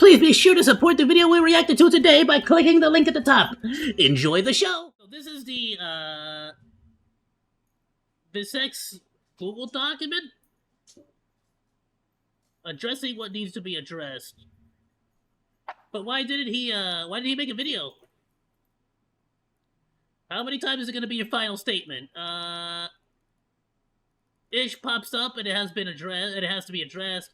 please be sure to support the video we reacted to today by clicking the link at the top. Enjoy the show! So this is the, Bisex Google document addressing what needs to be addressed. But why did he make a video? How many times is it going to be your final statement? Ish pops up and it has been addressed. It has to be addressed.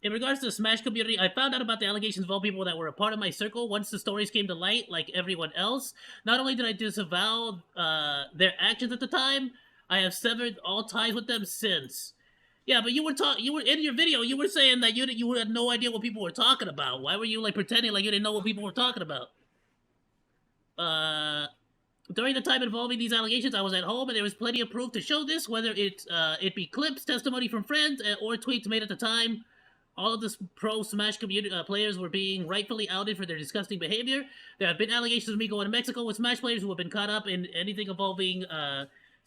In regards to the Smash community, I found out about the allegations of all people that were a part of my circle once the stories came to light, like everyone else. Not only did I disavow their actions at the time, I have severed all ties with them since. Yeah, but you were in your video, you were saying that you had no idea what people were talking about. Why were you like pretending like you didn't know what people were talking about? During the time involving these allegations, I was at home and there was plenty of proof to show this, whether it be clips, testimony from friends, or tweets made at the time. All of the pro Smash community players were being rightfully outed for their disgusting behavior. There have been allegations of me going to Mexico with Smash players who have been caught up in anything involving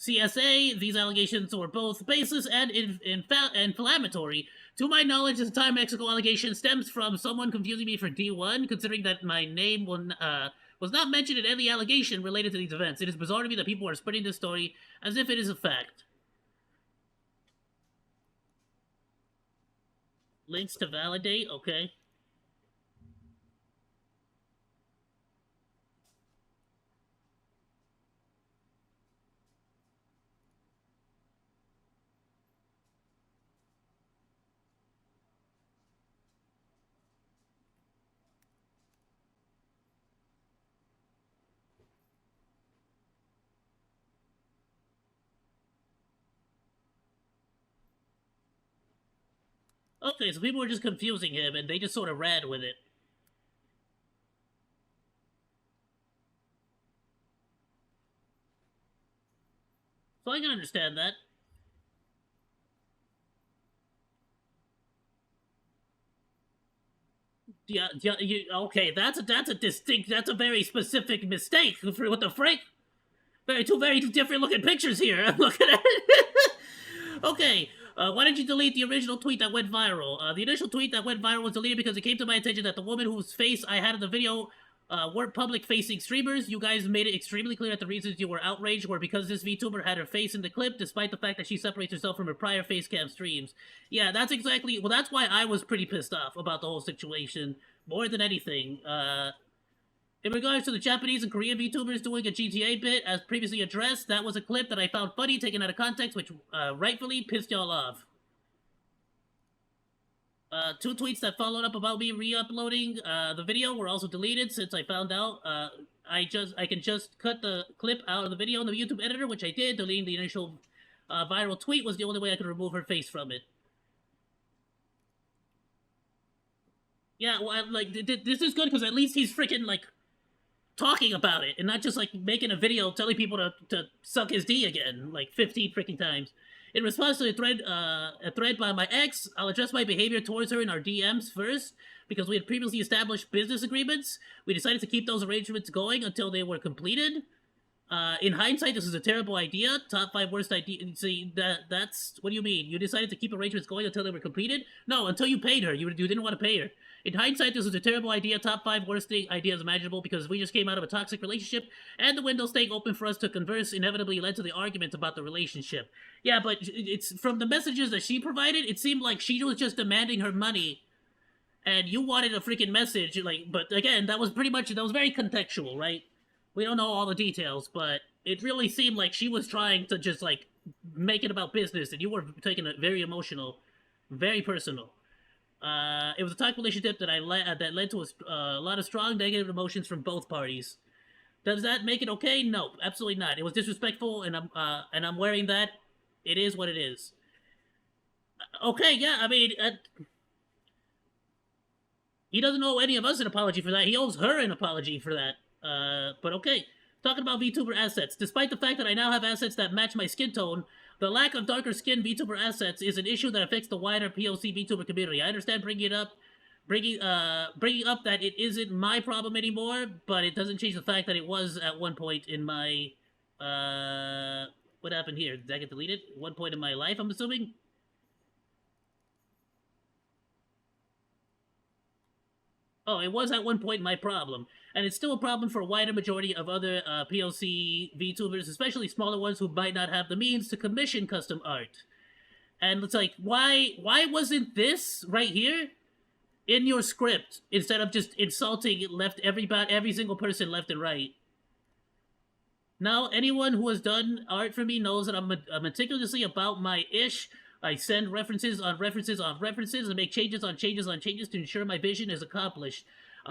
CSA. These allegations were both baseless and inflammatory. To my knowledge, this entire Mexico allegation stems from someone confusing me for D1, considering that my name was not mentioned in any allegation related to these events. It is bizarre to me that people are spreading this story as if it is a fact. Links to validate, okay. Okay, so people were just confusing him, and they just sort of ran with it. So I can understand that. Yeah, okay, that's a very specific mistake for what the frick? Two very different looking pictures here. I'm looking at it. Okay. Why did you delete the original tweet that went viral? The initial tweet that went viral was deleted because it came to my attention that the woman whose face I had in the video weren't public-facing streamers. You guys made it extremely clear that the reasons you were outraged were because this VTuber had her face in the clip, despite the fact that she separates herself from her prior facecam streams. Yeah, that's exactly... Well, that's why I was pretty pissed off about the whole situation, more than anything. In regards to the Japanese and Korean VTubers doing a GTA bit, as previously addressed, that was a clip that I found funny, taken out of context, which rightfully pissed y'all off. Two tweets that followed up about me re-uploading the video were also deleted since I found out I can just cut the clip out of the video in the YouTube editor, which I did. Deleting the initial viral tweet was the only way I could remove her face from it. Yeah, well, this is good because at least he's freaking, like, talking about it and not just like making a video telling people to suck his D again like 15 freaking times. In response to a thread by my ex, I'll address my behavior towards her in our DMs first. Because we had previously established business agreements, we decided to keep those arrangements going until they were completed. In hindsight, this is a terrible idea. Top 5 worst idea. See, that's what do you mean? You decided to keep arrangements going until they were completed? No, until you paid her. You didn't want to pay her. In hindsight, this was a terrible idea. Top 5 worst ideas imaginable because we just came out of a toxic relationship and the window staying open for us to converse inevitably led to the argument about the relationship. Yeah, but it's from the messages that she provided, it seemed like she was just demanding her money and you wanted a freaking message. But again, that was very contextual, right? We don't know all the details, but it really seemed like she was trying to just, like, make it about business, and you were taking it very emotional, very personal. It was a toxic relationship that led to a lot of strong negative emotions from both parties. Does that make it okay? No, absolutely not. It was disrespectful, and I'm wearing that. It is what it is. Okay, yeah, I mean, he doesn't owe any of us an apology for that. He owes her an apology for that. But okay. Talking about VTuber assets. Despite the fact that I now have assets that match my skin tone, the lack of darker skin VTuber assets is an issue that affects the wider POC VTuber community. I understand bringing up that it isn't my problem anymore, but it doesn't change the fact that it was at one point in my, what happened here? Did that get deleted? One point in my life, I'm assuming? Oh, it was at one point my problem, and it's still a problem for a wider majority of other POC VTubers, especially smaller ones who might not have the means to commission custom art. And it's like, why wasn't this right here in your script instead of just insulting every single person left and right? Now, anyone who has done art for me knows that I'm meticulously about my ish. I send references on references on references and make changes on changes on changes to ensure my vision is accomplished.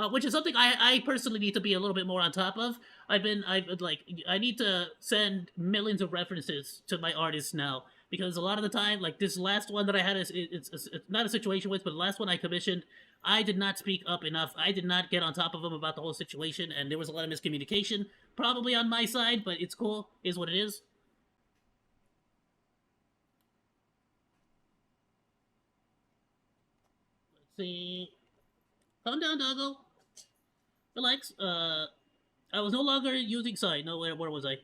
Which is something I personally need to be a little bit more on top of. I need to send millions of references to my artists now, because a lot of the time, like this last one that I had, it's not a situation with, but the last one I commissioned, I did not speak up enough. I did not get on top of them about the whole situation, and there was a lot of miscommunication, probably on my side, but it's cool. Is what it is. Let's see. Calm down, doggo. Relax. I was no longer using. Sorry, no. Where was I?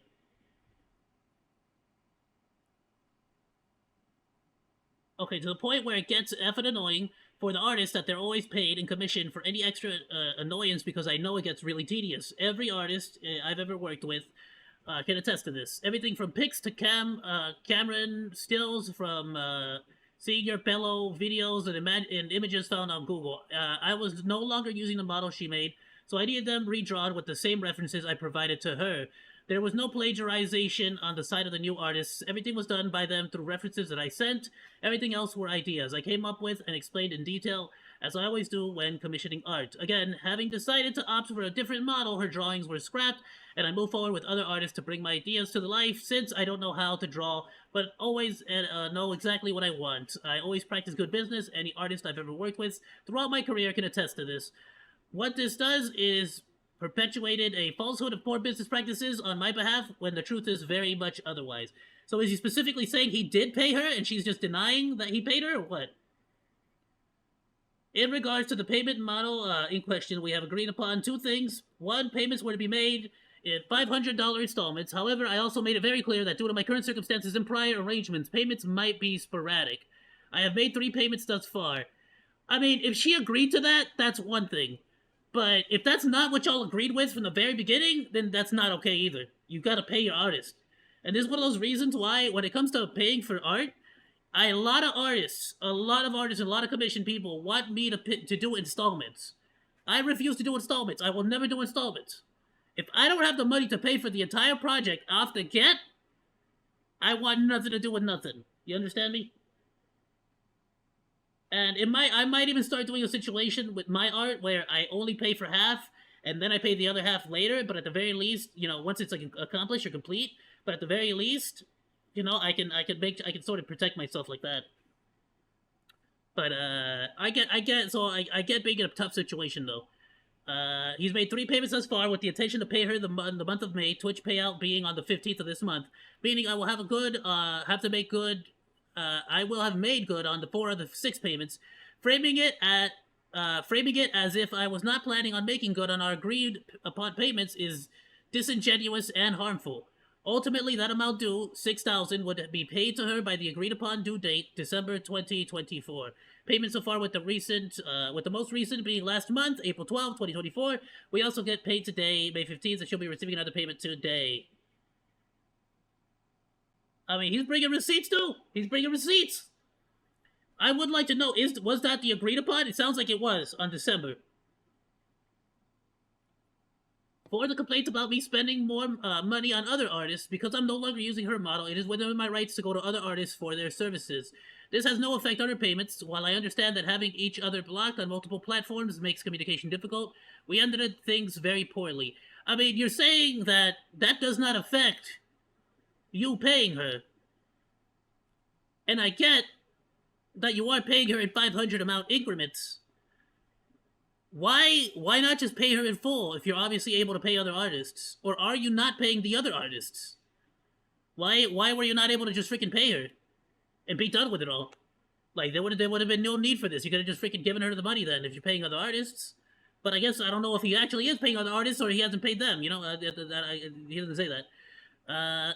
Okay, to the point where it gets effing annoying for the artists that they're always paid and commissioned for any extra annoyance, because I know it gets really tedious. Every artist I've ever worked with can attest to this. Everything from pics to Cameron stills, from seeing your fellow videos and images found on Google. I was no longer using the model she made, so I needed them redrawn with the same references I provided to her. There was no plagiarization on the side of the new artists. Everything was done by them through references that I sent. Everything else were ideas I came up with and explained in detail, as I always do when commissioning art. Again, having decided to opt for a different model, her drawings were scrapped, and I moved forward with other artists to bring my ideas to the life, since I don't know how to draw, but always know exactly what I want. I always practice good business. Any artist I've ever worked with throughout my career can attest to this. What this does is perpetuated a falsehood of poor business practices on my behalf, when the truth is very much otherwise. So is he specifically saying he did pay her and she's just denying that he paid her, or what? In regards to the payment model in question, we have agreed upon two things. One, payments were to be made in $500 installments. However, I also made it very clear that due to my current circumstances and prior arrangements, payments might be sporadic. I have made 3 payments thus far. I mean, if she agreed to that, that's one thing. But if that's not what y'all agreed with from the very beginning, then that's not okay either. You gotta pay your artist. And this is one of those reasons why, when it comes to paying for art, a lot of artists, and a lot of commission people want me to do installments. I refuse to do installments. I will never do installments. If I don't have the money to pay for the entire project off the get, I want nothing to do with nothing. You understand me? And I might even start doing a situation with my art where I only pay for half and then I pay the other half later. But at the very least, once it's like accomplished or complete, but at the very least, I can sort of protect myself like that. But I get being in a tough situation though. He's made 3 payments thus far, with the intention to pay her the month of May. Twitch payout being on the 15th of this month, meaning I will have to make good. I will have made good on the 4 of the 6 payments, framing it as if I was not planning on making good on our agreed upon payments is disingenuous and harmful. Ultimately, that amount due, $6,000, would be paid to her by the agreed upon due date, December 2024. Payments so far with the most recent being last month, April 12, 2024. We also get paid today, May 15th, and she'll be receiving another payment today. I mean, he's bringing receipts too. He's bringing receipts. I would like to know, was that the agreed upon? It sounds like it was on December. For the complaints about me spending more money on other artists, because I'm no longer using her model, it is within my rights to go to other artists for their services. This has no effect on her payments. While I understand that having each other blocked on multiple platforms makes communication difficult, we ended things very poorly. I mean, you're saying that does not affect you paying her. And I get that you are paying her in 500 amount increments. Why not just pay her in full if you're obviously able to pay other artists? Or are you not paying the other artists? Why were you not able to just freaking pay her and be done with it all? Like, there would have been no need for this. You could have just freaking given her the money then if you're paying other artists. But I guess I don't know if he actually is paying other artists or he hasn't paid them. He doesn't say that.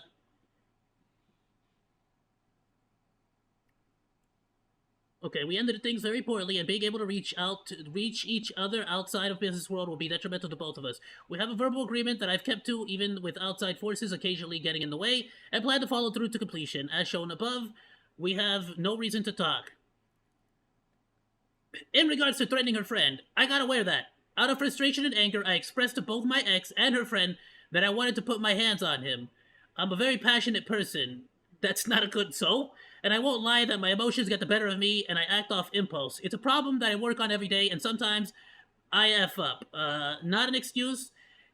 Okay, we ended things very poorly, and being able to reach each other outside of business world will be detrimental to both of us. We have a verbal agreement that I've kept to, even with outside forces occasionally getting in the way, and plan to follow through to completion. As shown above, we have no reason to talk. In regards to threatening her friend, I gotta wear that. Out of frustration and anger, I expressed to both my ex and her friend that I wanted to put my hands on him. I'm a very passionate person. That's not a good soul. And I won't lie that my emotions get the better of me and I act off impulse. It's a problem that I work on every day, and sometimes I F up. Not an excuse.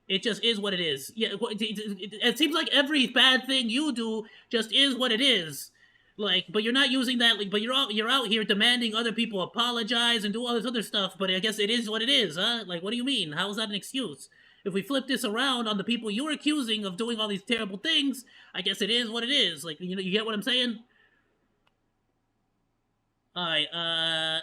It just is what it is. Yeah, it seems like every bad thing you do just is what it is. Like, but you're not using that. Like, but you're out here demanding other people apologize and do all this other stuff. But I guess it is what it is, huh? Like, what do you mean? How is that an excuse? If we flip this around on the people you're accusing of doing all these terrible things, I guess it is what it is. Like, you get what I'm saying? All right.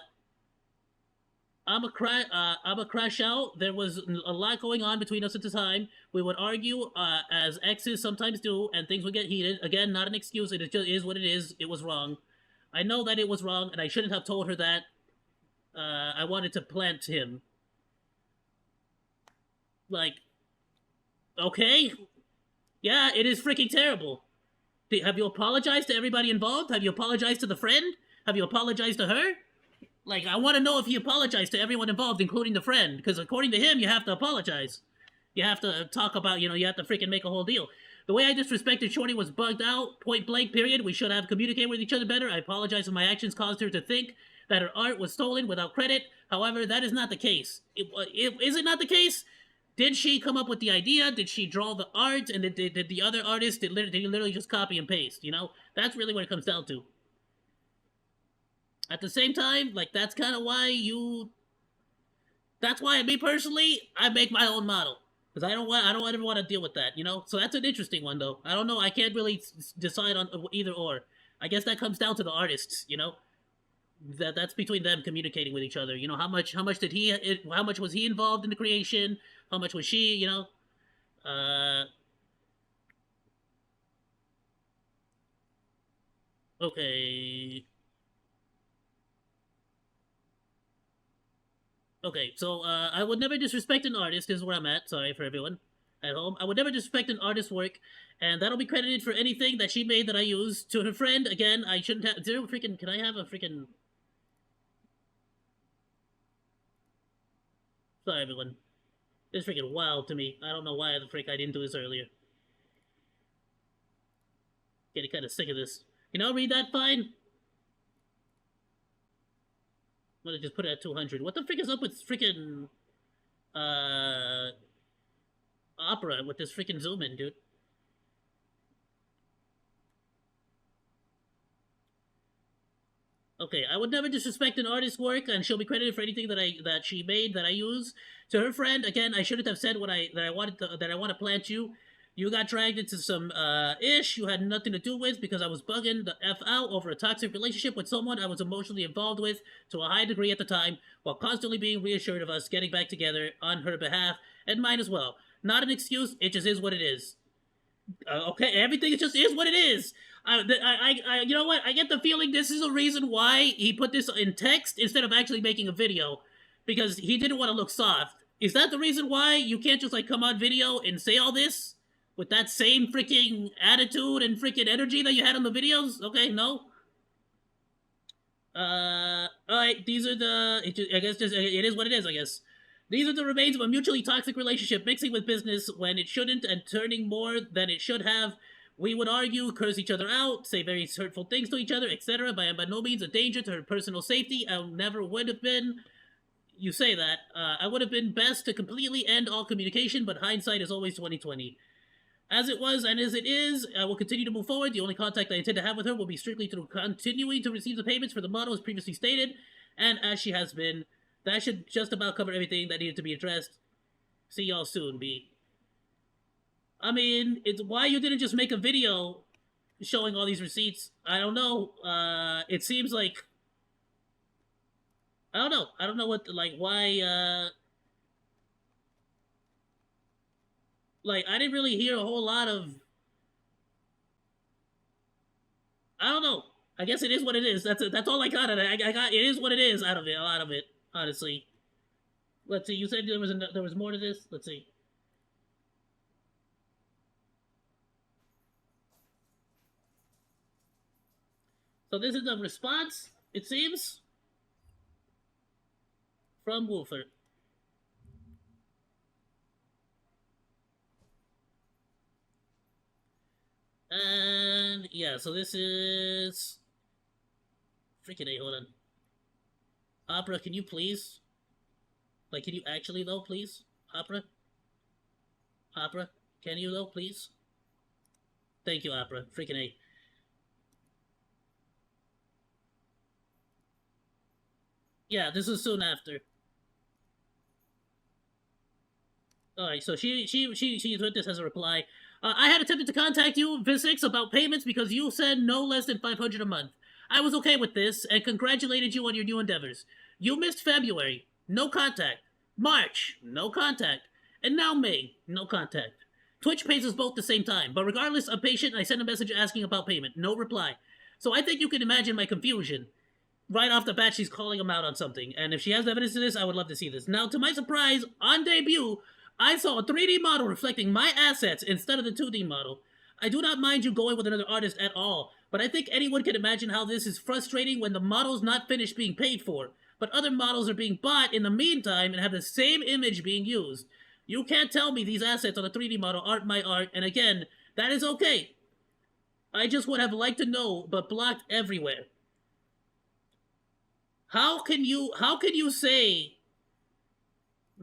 I'm a crash out. There was a lot going on between us at the time. We would argue, as exes sometimes do, and things would get heated. Again, not an excuse. It just is what it is. It was wrong. I know that it was wrong, and I shouldn't have told her that. I wanted to plant him. Like, okay, yeah, it is freaking terrible. Have you apologized to everybody involved? Have you apologized to the friend? Have you apologized to her? Like, I want to know if he apologized to everyone involved, including the friend, because according to him, you have to apologize. You have to talk about, you have to freaking make a whole deal. The way I disrespected Shorty was bugged out, point blank, period. We should have communicated with each other better. I apologize if my actions caused her to think that her art was stolen without credit. However, that is not the case. Is it not the case? Did she come up with the idea? Did she draw the art? And did the other artist, did he literally just copy and paste? That's really what it comes down to. At the same time, like, that's kind of why that's why me personally, I make my own model. Because I don't ever want to deal with that. So that's an interesting one, though. I don't know. I can't really decide on either or. I guess that comes down to the artists. That's between them communicating with each other. How much did how much was he involved in the creation? How much was she? Uh, okay. Okay, so I would never disrespect an artist, is where I'm at. Sorry for everyone at home. I would never disrespect an artist's work, and that'll be credited for anything that she made that I use. To her friend, again, I shouldn't have. Zero freaking. Can I have a freaking. Sorry, everyone. This is freaking wild to me. I don't know why the frick I didn't do this earlier. Getting kind of sick of this. Can I read that fine? I'm gonna just put it at 200. What the frick is up with freaking. Opera with this freaking zoom in, dude? Okay, I would never disrespect an artist's work, and she'll be credited for anything that she made that I use. To her friend, again, I shouldn't have said that I want to plant you. You got dragged into some ish you had nothing to do with because I was bugging the f out over a toxic relationship with someone I was emotionally involved with to a high degree at the time, while constantly being reassured of us getting back together on her behalf and mine as well. Not an excuse. It just is what it is. Okay, everything just is what it is. You know what? I get the feeling this is a reason why he put this in text instead of actually making a video, because he didn't want to look soft. Is that the reason why you can't just like come on video and say all this with that same freaking attitude and freaking energy that you had on the videos? Okay, no. All right. These are I guess it is what it is. I guess. These are the remains of a mutually toxic relationship, mixing with business when it shouldn't and turning more than it should have. We would argue, curse each other out, say very hurtful things to each other, etc. By no means a danger to her personal safety. I never would have been. You say that. I would have been best to completely end all communication, but hindsight is always 2020. As it was and as it is, I will continue to move forward. The only contact I intend to have with her will be strictly through continuing to receive the payments for the model as previously stated, and as she has been. That should just about cover everything that needed to be addressed. See y'all soon, B. I mean, it's why you didn't just make a video showing all these receipts. I don't know. It seems like I don't know. I don't know what why. I didn't really hear a whole lot of. I don't know. I guess it is what it is. That's all I got. I got it is what it is out of it. A lot of it, honestly. Let's see. You said there was more to this. Let's see. So this is the response. It seems from Wolfert. And yeah, so this is freaking A. Hold on. Opera, can you please? Like, can you actually though, please? Opera? Opera? Can you though, please? Thank you, Opera. Freaking A. Yeah, this is soon after. Alright, so she put this as a reply. I had attempted to contact you, Visix, about payments because you said no less than 500 a month. I was okay with this and congratulated you on your new endeavors. You missed February, no contact. March, no contact. And now May, no contact. Twitch pays us both the same time, but regardless, I'm patient and I sent a message asking about payment. No reply. So I think you can imagine my confusion. Right off the bat, she's calling him out on something, and if she has evidence of this, I would love to see this. Now, to my surprise, on debut, I saw a 3D model reflecting my assets instead of the 2D model. I do not mind you going with another artist at all, but I think anyone can imagine how this is frustrating when the model's not finished being paid for, but other models are being bought in the meantime and have the same image being used. You can't tell me these assets on the 3D model aren't my art, and again, that is okay. I just would have liked to know, but blocked everywhere. How can you say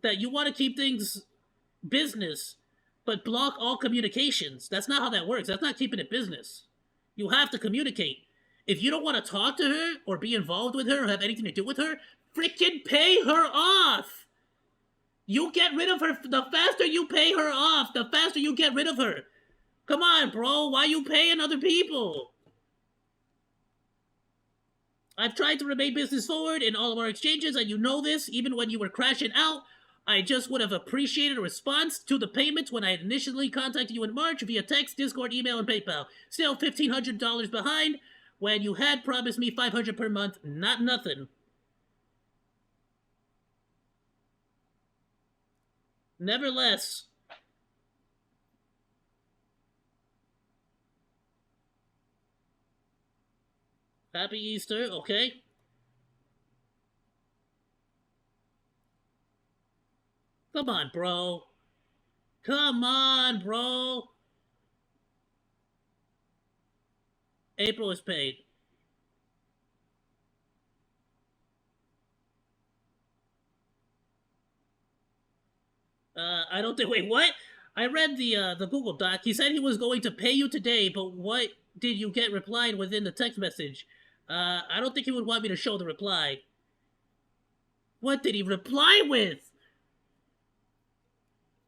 that you want to keep things business but block all communications? That's not how that works. That's not keeping it business. You have to communicate. If you don't want to talk to her or be involved with her or have anything to do with her, freaking pay her off. You get rid of her. The faster you pay her off, the faster you get rid of her. Come on, bro. Why you paying other people? I've tried to remain business forward in all of our exchanges, and you know this, even when you were crashing out. I just would have appreciated a response to the payments when I had initially contacted you in March via text, Discord, email, and PayPal. Still $1,500 behind when you had promised me $500 per month. Not nothing. Nevertheless, Happy Easter, okay? Come on, bro. Come on, bro. April is paid. I don't think. Wait, what? I read the Google Doc. He said he was going to pay you today, but what did you get replied within the text message? I don't think he would want me to show the reply. What did he reply with?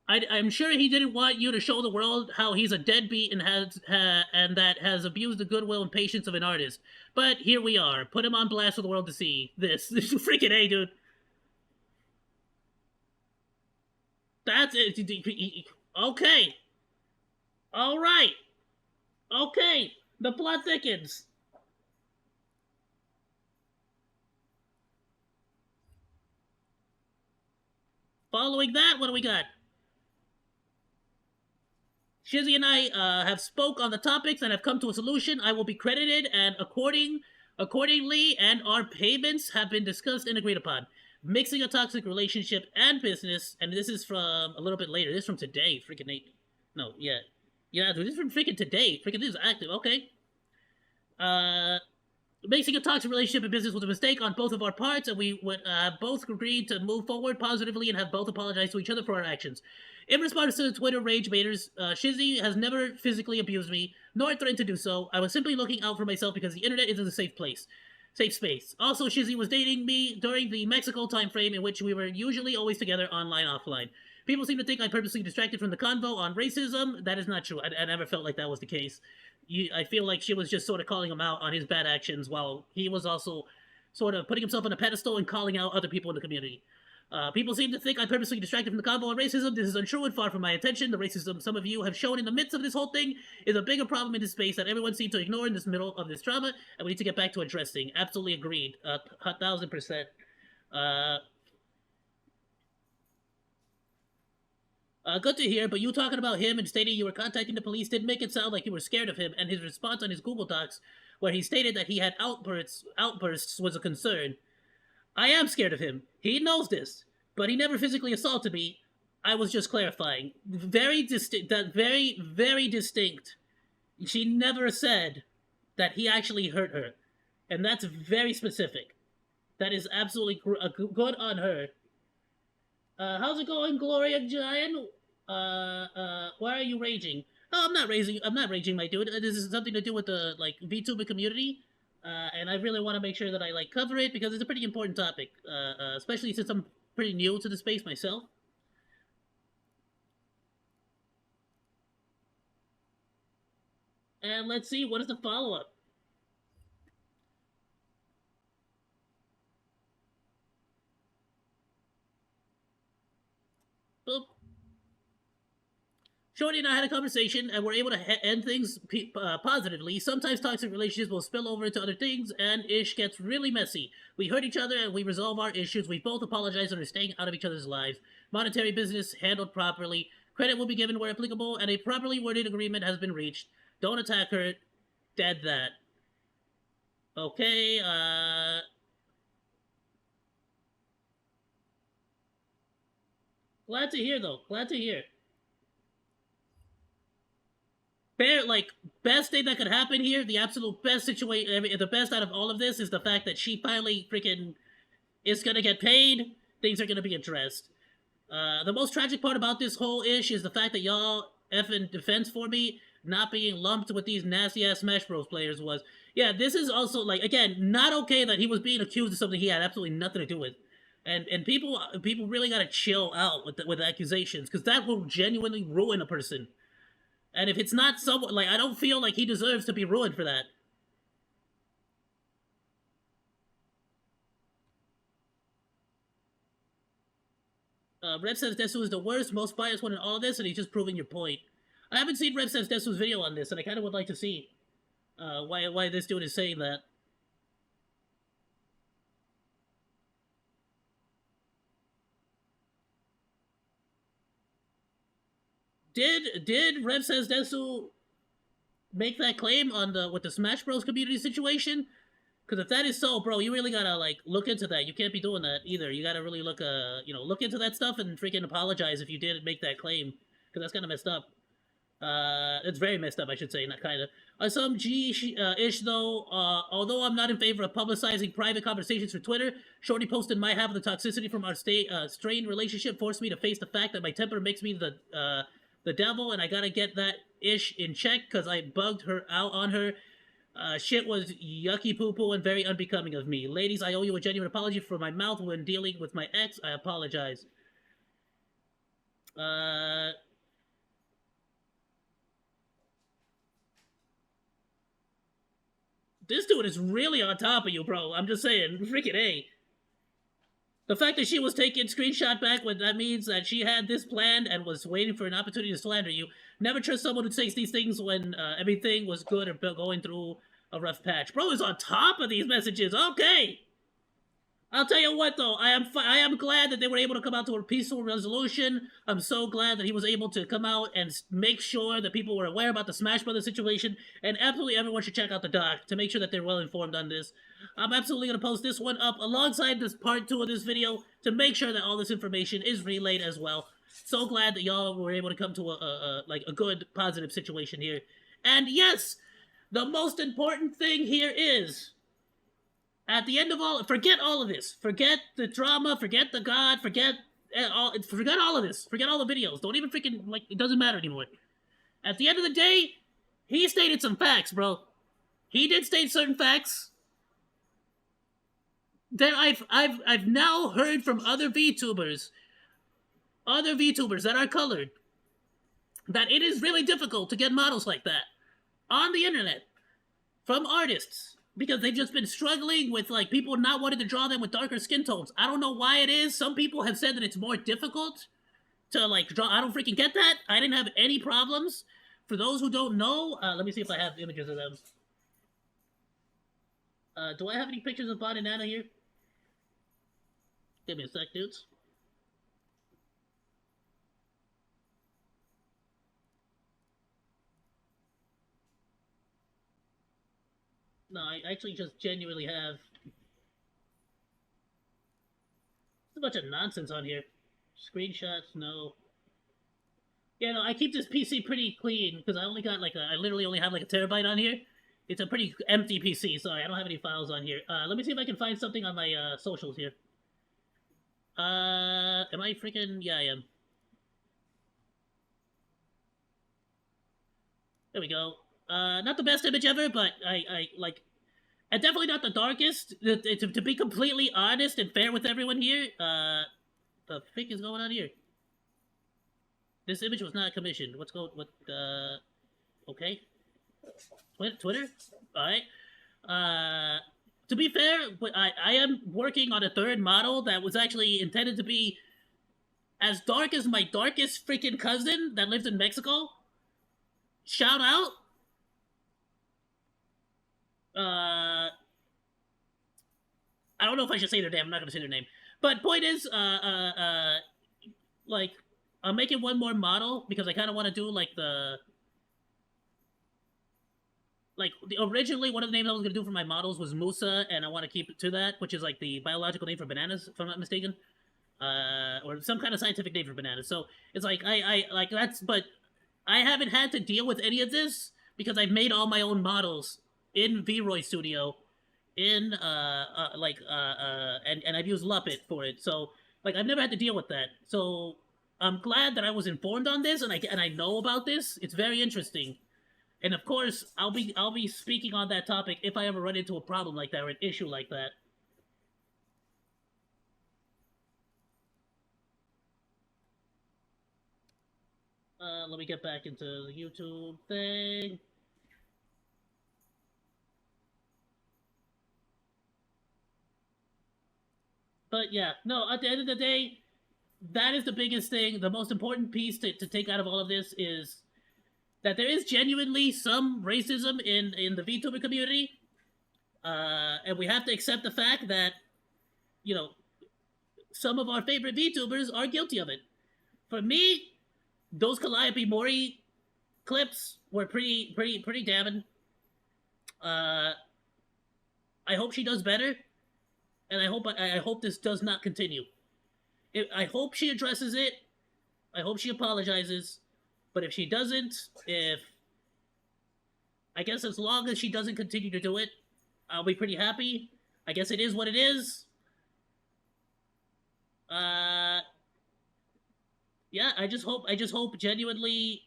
I'm sure he didn't want you to show the world how he's a deadbeat and that has abused the goodwill and patience of an artist. But here we are. Put him on blast for the world to see. This is freaking A, dude. That's it. Okay. All right. Okay. The plot thickens. Following that, what do we got? Shizzy and I have spoke on the topics and have come to a solution. I will be credited and accordingly, and our payments have been discussed and agreed upon. Mixing a toxic relationship and business, and this is from a little bit later. This is from today. Freaking Nate. No, yeah. Yeah, dude, this is from freaking today. Freaking this is active. Okay. Mixing a toxic relationship and business was a mistake on both of our parts, and we would both agreed to move forward positively and have both apologized to each other for our actions. In response to the Twitter rage baiters, Shizzy has never physically abused me, nor threatened to do so. I was simply looking out for myself because the internet isn't a safe space. Also, Shizzy was dating me during the Mexico time frame in which we were usually always together online, offline. People seem to think I purposely distracted from the convo on racism. That is not true. I never felt like that was the case. I feel like she was just sort of calling him out on his bad actions while he was also sort of putting himself on a pedestal and calling out other people in the community. People seem to think I purposely distracted from the convo on racism. This is untrue and far from my intention. The racism some of you have shown in the midst of this whole thing is a bigger problem in this space that everyone seems to ignore in this middle of this drama, and we need to get back to addressing. Absolutely agreed. 1,000%. Good to hear, but you talking about him and stating you were contacting the police didn't make it sound like you were scared of him, and his response on his Google Docs, where he stated that he had outbursts was a concern. I am scared of him. He knows this, but he never physically assaulted me. I was just clarifying. Very distinct. That very distinct. She never said that he actually hurt her, and that's very specific. That is absolutely good on her. How's it going, Gloria Giant? Why are you raging? Oh, I'm not raging, my dude. This is something to do with the VTuber community. And I really want to make sure that I cover it because it's a pretty important topic, especially since I'm pretty new to the space myself. And let's see, what is the follow-up? Boop. Shorty and I had a conversation, and we're able to end things positively. Sometimes toxic relationships will spill over into other things, and ish gets really messy. We hurt each other, and we resolve our issues. We both apologize and are staying out of each other's lives. Monetary business handled properly. Credit will be given where applicable, and a properly worded agreement has been reached. Don't attack her. Dead that. Okay, glad to hear, though. Glad to hear. Best thing that could happen here, the absolute best situation, the best out of all of this is the fact that she finally freaking is gonna get paid. Things are gonna be addressed. The most tragic part about this whole ish is the fact that y'all effing defense for me not being lumped with these nasty ass Smash Bros players was. Yeah, this is also again not okay that he was being accused of something he had absolutely nothing to do with. And people really gotta chill out with accusations because that will genuinely ruin a person. And if it's not someone, I don't feel like he deserves to be ruined for that. Rev says Desu is the worst, most biased one in all of this, and he's just proving your point. I haven't seen Rev says Desu's video on this, and I kind of would like to see why this dude is saying that. Did Rev says Desu make that claim on with the Smash Bros community situation? Because if that is so, bro, you really gotta look into that. You can't be doing that either. You gotta really look into that stuff and freaking apologize if you did make that claim, because that's kind of messed up. It's very messed up, I should say, not kind of. Some G-ish though. Although I'm not in favor of publicizing private conversations for Twitter, Shorty posted my half of the toxicity from our strained relationship forced me to face the fact that my temper makes me the devil, and I gotta get that ish in check because I bugged her out on her. Shit was yucky poo-poo and very unbecoming of me. Ladies, I owe you a genuine apology for my mouth when dealing with my ex. I apologize. This dude is really on top of you, bro. I'm just saying, freaking A. The fact that she was taking screenshot back when that means that she had this planned and was waiting for an opportunity to slander you. Never trust someone who says these things when everything was good or going through a rough patch. Bro is on top of these messages. Okay. I'll tell you what, though. I am glad that they were able to come out to a peaceful resolution. I'm so glad that he was able to come out and make sure that people were aware about the Smash Brothers situation. And absolutely everyone should check out the doc to make sure that they're well informed on this. I'm absolutely going to post this one up alongside this part 2 of this video to make sure that all this information is relayed as well. So glad that y'all were able to come to a good, positive situation here. And yes, the most important thing here is, at the end of forget all of this. Forget the drama, forget the god, forget all of this. Forget all the videos. Don't even freaking, it doesn't matter anymore. At the end of the day, he stated some facts, bro. He did state certain facts that I've now heard from other VTubers that are colored, that it is really difficult to get models like that on the internet from artists. because they've just been struggling with like people not wanting to draw them with darker skin tones. I don't know why it is. Some people have said that it's more difficult to like draw. I don't freaking get that. I didn't have any problems. For those who don't know, let me see if I have images of them. Do I have any pictures of Bannana here? Give me a sec, dudes. No, I actually just genuinely have. There's a bunch of nonsense on here. Screenshots, no. Yeah, no, I keep this PC pretty clean because I only got like I literally only have like a terabyte on here. It's a pretty empty PC. Sorry, I don't have any files on here. Let me see if I can find something on my socials here. Am I freaking? Yeah, I am. There we go. Not the best image ever, but I like, and definitely not the darkest. To be completely honest and fair with everyone here, the frick is going on here? This image was not commissioned. What's going? What? Okay. Twitter. All right. To be fair, I am working on a third model that was actually intended to be as dark as my darkest freaking cousin that lives in Mexico. Shout out. I don't know if I should say their name. I'm not gonna say their name. But point is, like, I'm making one more model because I kind of want to do like originally one of the names I was gonna do for my models was Musa, and I want to keep it to that, which is like the biological name for bananas, if I'm not mistaken, or some kind of scientific name for bananas. So it's like I like that's, but I haven't had to deal with any of this because I've made all my own models in VRoy Studio, and I've used Luppet for it. So like I've never had to deal with that. So I'm glad that I was informed on this, and I know about this. It's very interesting. And of course, I'll be speaking on that topic if I ever run into a problem like that or an issue like that. Let me get back into the YouTube thing. But yeah, no, at the end of the day, that is the biggest thing. The most important piece to take out of all of this is that there is genuinely some racism in the VTuber community. And we have to accept the fact that, you know, some of our favorite VTubers are guilty of it. For me, those Calliope Mori clips were pretty damning. I hope she does better, and I hope this does not continue. I hope she addresses it. I hope she apologizes. But if she doesn't, I guess as long as she doesn't continue to do it, I'll be pretty happy. I guess it is what it is. Yeah, I just hope genuinely.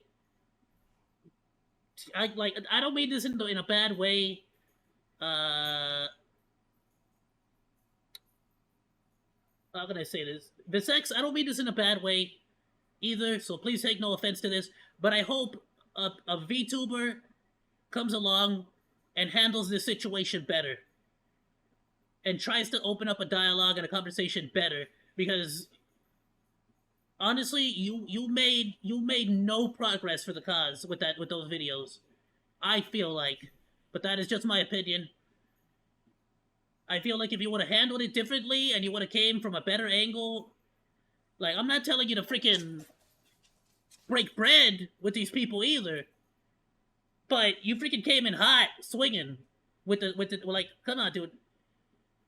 I don't mean this in a bad way. How can I say this? Visex, I don't mean this in a bad way either, so please take no offense to this. But I hope a VTuber comes along and handles this situation better, and tries to open up a dialogue and a conversation better, because honestly, you made no progress for the cause with those videos. I feel like, but that is just my opinion. I feel like if you would have handled it differently and you would have came from a better angle, like I'm not telling you to freaking break bread with these people either, but you freaking came in hot, swinging with the like, come on, dude.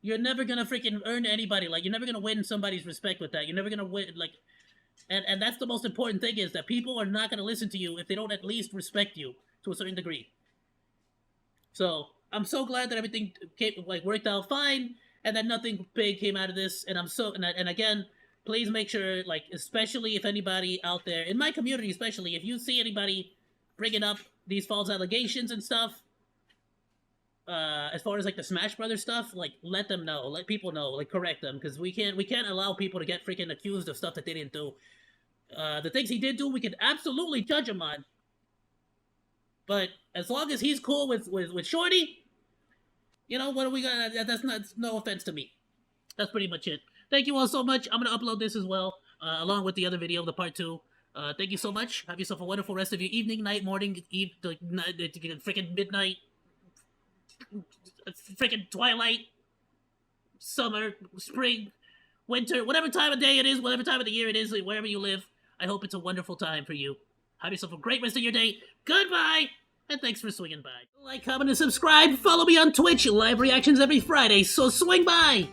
You're never gonna freaking earn anybody, like you're never gonna win somebody's respect with that. You're never gonna win, like, and that's the most important thing, is that people are not gonna listen to you if they don't at least respect you to a certain degree. So I'm so glad that everything worked out fine, and that nothing big came out of this. And and again, please make sure, like, especially if anybody out there in my community, especially if you see anybody bringing up these false allegations and stuff, as far as like the Smash Brothers stuff, like let them know, let people know, like correct them, because we can't allow people to get freaking accused of stuff that they didn't do. The things he did do, we can absolutely judge him on. But as long as he's cool with Shorty, You know, what are we gonna, that's not, no offense to me. That's pretty much it. Thank you all so much. I'm gonna upload this as well, along with the other video, the part 2. Thank you so much. Have yourself a wonderful rest of your evening, night, morning, freaking midnight, freaking twilight, summer, spring, winter, whatever time of day it is, whatever time of the year it is, wherever you live. I hope it's a wonderful time for you. Have yourself a great rest of your day. Goodbye, and thanks for swinging by. Like, comment, and subscribe. Follow me on Twitch. Live reactions every Friday, so swing by.